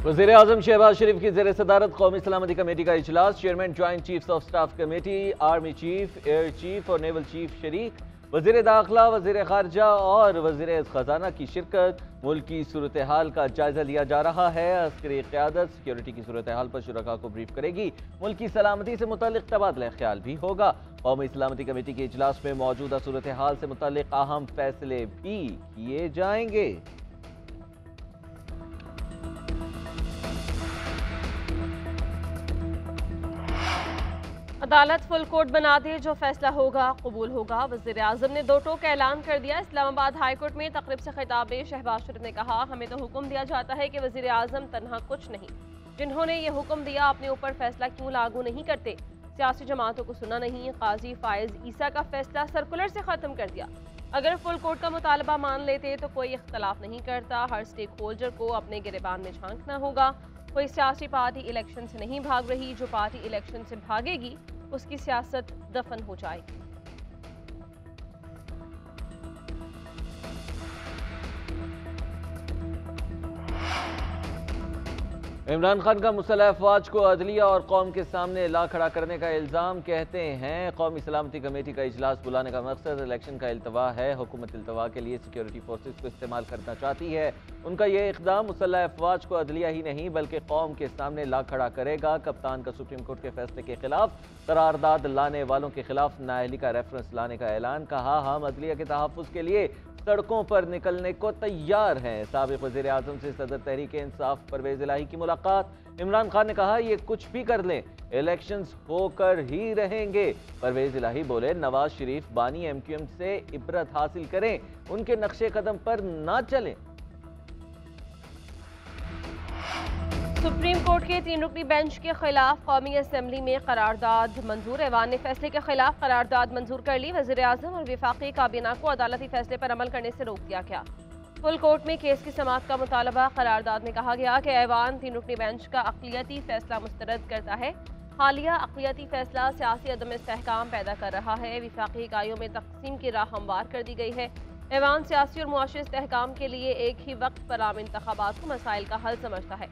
वज़ीर आज़म शहबाज शरीफ की ज़ेर सदारत कौमी सलामती कमेटी का इजलास। Chairman joint chiefs of staff committee, army chief, air chief और नेवल चीफ शरीक। वज़ीर दाखिला, वज़ीर खारजा और वज़ीर खजाना की शिरकत। मुल्क की सूरत हाल का जायजा लिया जा रहा है। अस्करी क़यादत सिक्योरिटी की सूरत हाल पर शुरका को ब्रीफ करेगी। मुल्क की सलामती से मुतालिक तबादला ख्याल भी होगा। कौमी सलामती कमेटी के इजलास में मौजूदा सूरत हाल से मुतालिक अहम फैसले भी किए जाएंगे। अदालत फुल कोर्ट बना दे, जो फैसला होगा कबूल होगा। वज़ीर आज़म ने दो टोक का ऐलान कर दिया। इस्लामाबाद हाई कोर्ट में तकरीब से खिताब में शहबाज शरीफ ने कहा, हमें तो हुक्म दिया जाता है कि वज़ीर आज़म तन्हा कुछ नहीं, जिन्होंने ये हुक्म दिया अपने ऊपर फैसला क्यों लागू नहीं करते। सियासी जमातों को सुना नहीं। काजी फायज ईसा का फैसला सर्कुलर से ख़त्म कर दिया। अगर फुल कोर्ट का मुतालबा मान लेते तो कोई इख्तलाफ नहीं करता। हर स्टेक होल्डर को अपने गिरेबान में झांकना होगा। कोई सियासी पार्टी इलेक्शन से नहीं भाग रही। जो पार्टी इलेक्शन से भागेगी उसकी सियासत दफन हो जाएगी। इमरान खान का मुसल्लह अफवाज को अदलिया और कौम के सामने ला खड़ा करने का इल्ज़ाम। कहते हैं कौमी सलामती कमेटी का इजलास बुलाने का मकसद इलेक्शन का इल्तवा है। हुकूमत इल्तवा के लिए सिक्योरिटी फोर्सेस को इस्तेमाल करना चाहती है। उनका यह इक़दाम मुसल्लह अफवाज को अदलिया ही नहीं बल्कि कौम के सामने ला खड़ा करेगा। कप्तान का सुप्रीम कोर्ट के फैसले के खिलाफ करारदाद लाने वालों के खिलाफ नाअहली का रेफरेंस लाने का ऐलान। कहा, हम अदलिया के तहफ़्फ़ुज़ के लिए सड़कों पर निकलने को तैयार हैं। साबिक़ वज़ीर आज़म से सदर तहरीक इंसाफ परवेज़ इलाही की मुलाकात। इमरान खान ने कहा, ये कुछ भी कर लें इलेक्शंस होकर ही रहेंगे। परवेज़ इलाही बोले, नवाज शरीफ बानी MQM से इबरत हासिल करें, उनके नक्शे कदम पर ना चलें। सुप्रीम कोर्ट के 3 रुकनी बेंच के खिलाफ कौमी असम्बली में करारदाद मंजूर। ऐवान ने फैसले के खिलाफ करारदाद मंजूर कर ली। वज़ीर आज़म और वफाकी काबीना को अदालती फैसले पर अमल करने से रोक दिया गया। फुल कोर्ट में केस की समाअत का मुतालबा। करारदाद में कहा गया कि ऐवान 3 रुकनी बेंच का अक़लियती फैसला मुस्तरद करता है। हालिया अक़लियती फैसला सियासी अदम इस्तेहकाम पैदा कर रहा है। वफाकी इकाइयों में तकसीम की राह हमवार कर दी गई है। ऐवान सियासी और मुआशी इस्तेहकाम के लिए एक ही वक्त पर आम इंतखाबात को मसाइल का हल समझता है।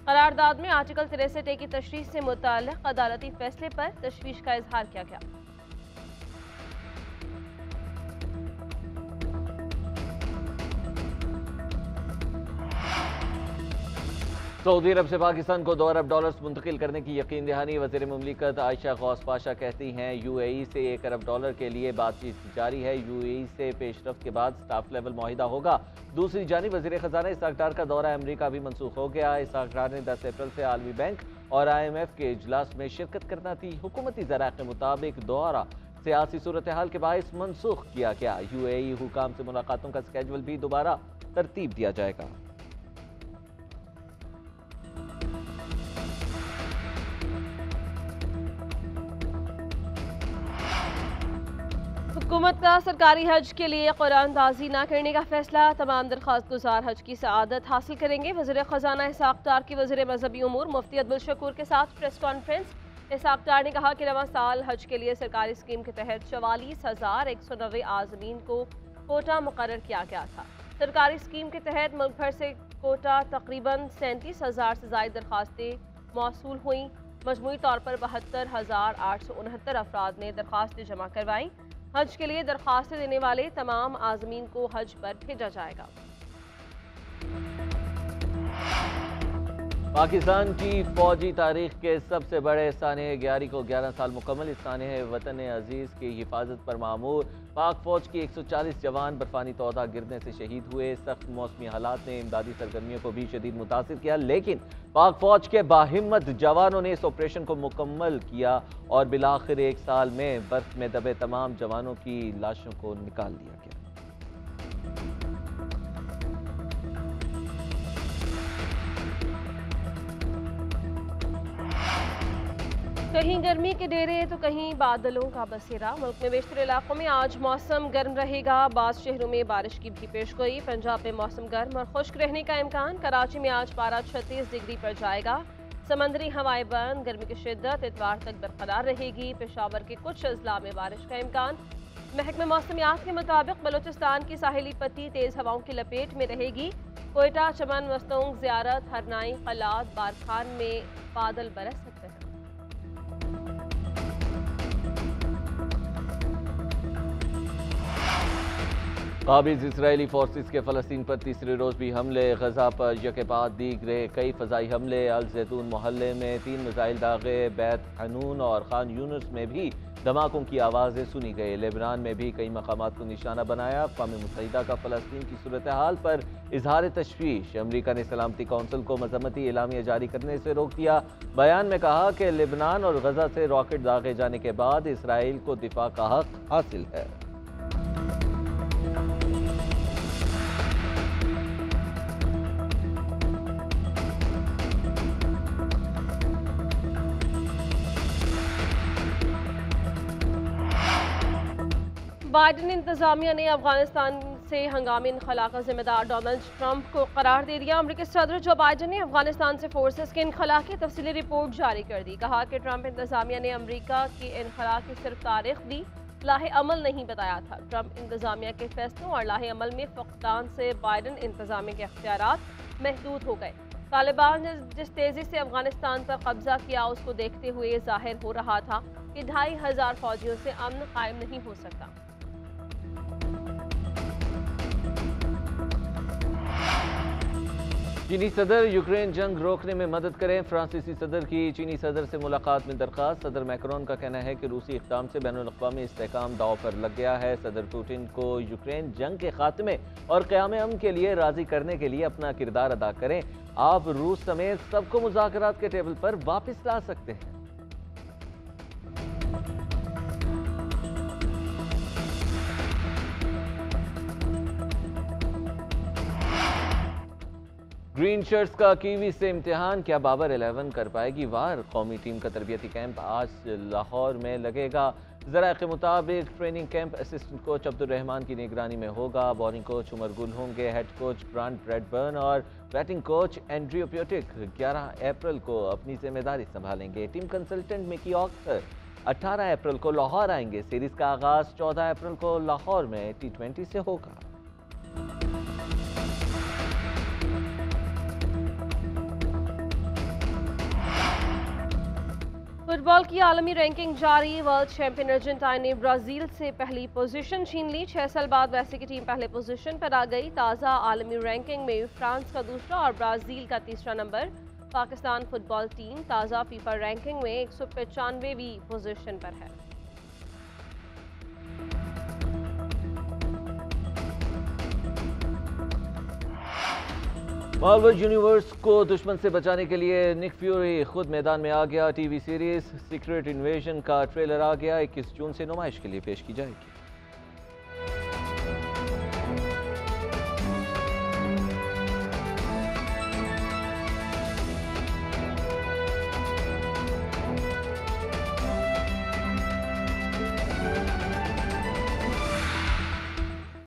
करारदाद में आर्टिकल 63A की तशरीह से मुताल्लिक़ अदालती फैसले पर तशवीश का इजहार किया गया। सऊदी अरब से पाकिस्तान को 2 अरब डॉलर्स मुंतकिल करने की यकीन दहानी। वज़ीर मुमलिकत आयशा गौस पाशा कहती हैं, UAE से 1 अरब डॉलर के लिए बातचीत जारी है। UAE से पेशरफ्त के बाद स्टाफ लेवल मुआहिदा होगा। दूसरी जानिब वज़ीर खजाना इसहाक डार का दौरा अमरीका भी मनसूख हो गया। इसहाक डार ने 10 अप्रैल से आलमी बैंक और IMF के इजलास में शिरकत करना थी। हुकूमती ज़राए के मुताबिक दौरा सियासी सूरत हाल के बाइस मनसूख किया गया। UAE हुकाम से मुलाकातों का स्केजुअल भी दोबारा तरतीब दिया जाएगा। हुकूमत का सरकारी हज के लिए कुरानदाजी न करने का फैसला। तमाम दरख्वास्त गुजार हज की सआदत हासिल करेंगे। वज़ीर खजाना इसहाक डार की वज़ीर मजहबी उमूर मुफ्ती अब्दुल शकूर के साथ प्रेस कॉन्फ्रेंस। इसहाक डार ने कहा कि रवां साल हज के लिए सरकारी स्कीम के तहत 44,190 आज़मीन को कोटा मुकर्रर किया गया था। सरकारी स्कीम के तहत मुल्क भर से कोटा तकरीबन 37,000 से ज़ायद दरख्वास्तें मौसूल हुई। मजमूई तौर पर 72,869 अफराद ने दरख्वास्तें जमा करवाईं। हज के लिए दरख्वास्तें देने वाले तमाम आज़मीन को हज पर भेजा जाएगा। पाकिस्तान की फौजी तारीख के सबसे बड़े सानह 11 को 11 साल मुकम्मल। इस सानह वतन अजीज़ की हिफाजत पर मामूर पाक फौज की 140 जवान बर्फानी तौदा गिरने से शहीद हुए। सख्त मौसमी हालात ने इमदादी सरगर्मियों को भी शदीद मुतासिर किया, लेकिन पाक फौज के बाहिम्मत जवानों ने इस ऑपरेशन को मुकम्मल किया और बिलाखिर 1 साल में बर्फ में दबे तमाम जवानों की लाशों को निकाल लिया गया। कहीं गर्मी के डेरे तो कहीं बादलों का बसेरा। मुल्क में बेशतर इलाकों में आज मौसम गर्म रहेगा। बाज़ शहरों में बारिश की भी पेशगोई। पंजाब में मौसम गर्म और खुश्क रहने का इम्कान। कराची में आज पारा 36 डिग्री पर जाएगा। समंदरी हवाएं बंद। गर्मी की शिद्दत इतवार तक बरकरार रहेगी। पेशावर के कुछ अजला में बारिश का इम्कान। महकमे मौसमियात के मुताबिक बलूचिस्तान की साहिली पट्टी तेज़ हवाओं की लपेट में रहेगी। कोयटा, चमन, मस्तूंग, ज़ियारत, हरनाई, कलात, बारखान में बादल बरस सकते हैं। काबिज इसराइली फोर्सेस के फ़लस्तीन पर तीसरे रोज़ भी हमले। गजा पर यके बाद दीगरे कई फ़ज़ाई हमले। अल जैतून मोहल्ले में 3 मिसाइल दागे। बैत हनून और खान यूनुस में भी धमाकों की आवाज़ें सुनी गई। लेबनान में भी कई मकामात को निशाना बनाया। अक़वाम मुत्तहिदा का फ़लस्तीन की सूरत हाल पर इजहार तशवीश। अमरीका ने सलामती कौंसिल को मजम्मती एलामिया जारी करने से रोक दिया। बयान में कहा कि लेबनान और गजा से रॉकेट दागे जाने के बाद इसराइल को दिफा का हक हासिल है। बाइडन इंतजामिया ने अफगानिस्तान से हंगामी इनखला का जिम्मेदार डोनाल्ड ट्रंप को करार दे दिया। अमरीकी सदर जो बाइडन ने अफगानिस्तान से फोर्सेस के इनखला की तफसीली रिपोर्ट जारी कर दी। कहा कि ट्रंप इंतजामिया ने अमरीका के इनखला की सिर्फ तारीख दी, लाहे अमल नहीं बताया था। ट्रंप इंतजामिया के फैसलों और लाहे अमल में फकदान से बाइडन इंतजामिया के अख्तियारात महदूद हो गए। तालिबान ने जिस तेजी से अफगानिस्तान पर कब्जा किया उसको देखते हुए जाहिर हो रहा था कि 2500 फौजियों से अमन कायम नहीं हो सकता। चीनी सदर यूक्रेन जंग रोकने में मदद करें। फ्रांसीसी सदर की चीनी सदर से मुलाकात में दरख्वास्त। सदर मैक्रोन का कहना है कि रूसी इक़दाम से बैनुल-अक़वामी इस्तेहकाम दांव पर लग गया है। सदर पुतिन को यूक्रेन जंग के खात्मे और क़याम अमन के लिए राज़ी करने के लिए अपना किरदार अदा करें। आप रूस समेत सबको मुज़ाकरात के टेबल पर वापस ला सकते हैं। ग्रीन शर्ट्स का कीवी से इम्तिहान, क्या बाबर 11 कर पाएगी वार? कौमी टीम का तरबियती कैंप आज लाहौर में लगेगा। ज़राए के मुताबिक training camp assistant coach Abdurrahman की निगरानी में होगा। बॉलिंग कोच उमर गुल होंगे। हेड कोच ग्रांट रेडबर्न और बैटिंग कोच एंड्रयू प्योटिक 11 अप्रैल को अपनी जिम्मेदारी संभालेंगे। टीम कंसल्टेंट मिकी ऑक्टर 18 अप्रैल को लाहौर आएंगे। सीरीज का आगाज 14 अप्रैल को लाहौर में T20 से होगा। फुटबॉल की आलमी रैंकिंग जारी। वर्ल्ड चैंपियन अर्जेंटीना ने ब्राजील से पहली पोजीशन छीन ली। 6 साल बाद वैसे की टीम पहले पोजीशन पर आ गई। ताज़ा आलमी रैंकिंग में फ्रांस का दूसरा और ब्राजील का तीसरा नंबर। पाकिस्तान फुटबॉल टीम ताज़ा फीफा रैंकिंग में 195वीं पोजीशन पर है। मार्वल यूनिवर्स को दुश्मन से बचाने के लिए निक फ्यूरी खुद मैदान में आ गया। टीवी सीरीज सीक्रेट इन्वेजन का ट्रेलर आ गया। 21 जून से नुमाइश के लिए पेश की जाएगी।